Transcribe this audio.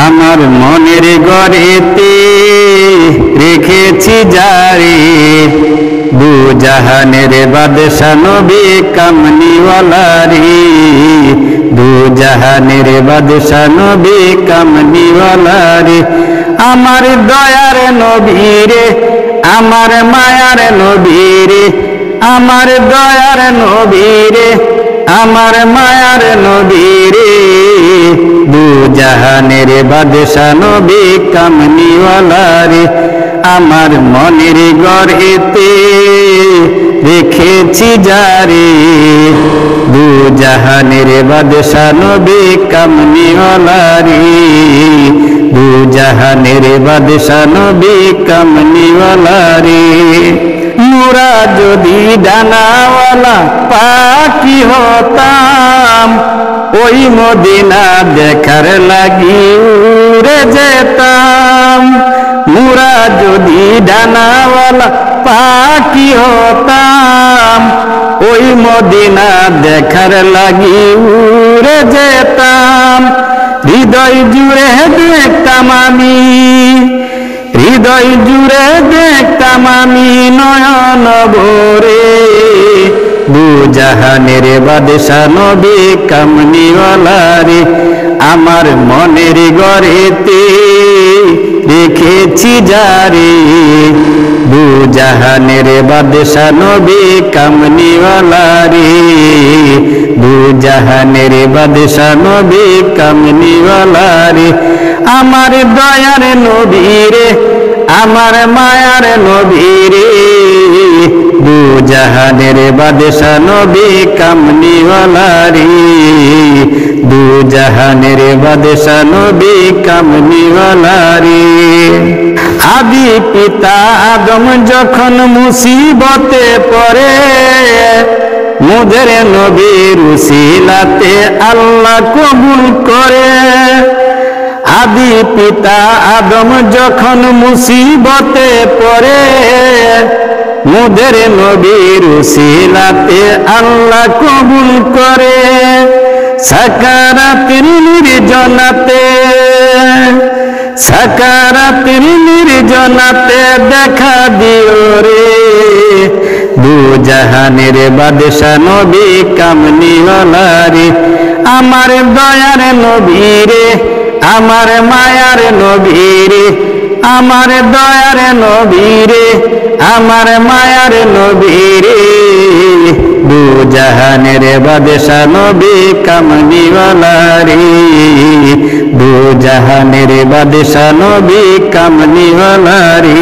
আমার মনের ঘরেতে রেখেছি জারি দু জাহানের বাদশা নবী কামলিওয়ালারি দু জাহানের বাদশা নবী কামলিওয়ালারি আমার দয়ার নবী রে আমার মায়ার নবী রে আমার দয়ার নবী রে আমার মায়ার নবী রে দু জাহানের বাদশা নবী কামলিওয়ালারে আমার মনের ঘরেতে রেখেছি জারি দু জাহানের বাদশা নবী কামলিওয়ালারে দু জাহানের বাদশা নবী কামলিওয়ালারে মোরা যদি ডানাওয়ালা পাখি হতাম ওই মদিনা দেখার লাগি উড়ে যেতাম মোরা যদি ডানাওয়ালা পাখি হতাম ওই মদিনা দেখার লাগি উড়ে যেতাম হৃদয় জুড়ে দেখতাম আমি হৃদয় জুড়ে দেখতাম আমি নয়ন ভরে দু জাহানের বাদশা নবী কামলিওয়ালারে আমার মনের ঘরেতে রেখেছি জারি দু জাহানের বাদশা নবী কামলিওয়ালারে দু জাহানের বাদশা নবী কামলিওয়ালারে আমার দয়ার নবী রে আমার মায়ার নবী রে দু জাহানের বাদশা নবী কামলিওয়ালারে দু জাহানের বাদশা নবী কামলিওয়ালারে আদি পিতা আদম যখন মুসিবতে পড়ে মুদের নবীর উসিলাতে আল্লাহ কবুল করে আদি পিতা আদম যখন মুসিবতে পড়ে মুদের নবীর উসিলাতে আল্লাহ কবুল করে সাকারাতের নির্জনাতে সাকারাতের নির্জনাতে দেখা দিও রে দু জাহানের বাদশা নবী কামলিওয়ালারে আমার দয়ার নবী রে আমার মায়ার নবী রে আমার দয়ার নবী রে আমার মায়ার নবী রে দু জাহানের বাদশা নবী কামলিওয়ালারে দু জাহানের বাদশা নবী কামলিওয়ালারে।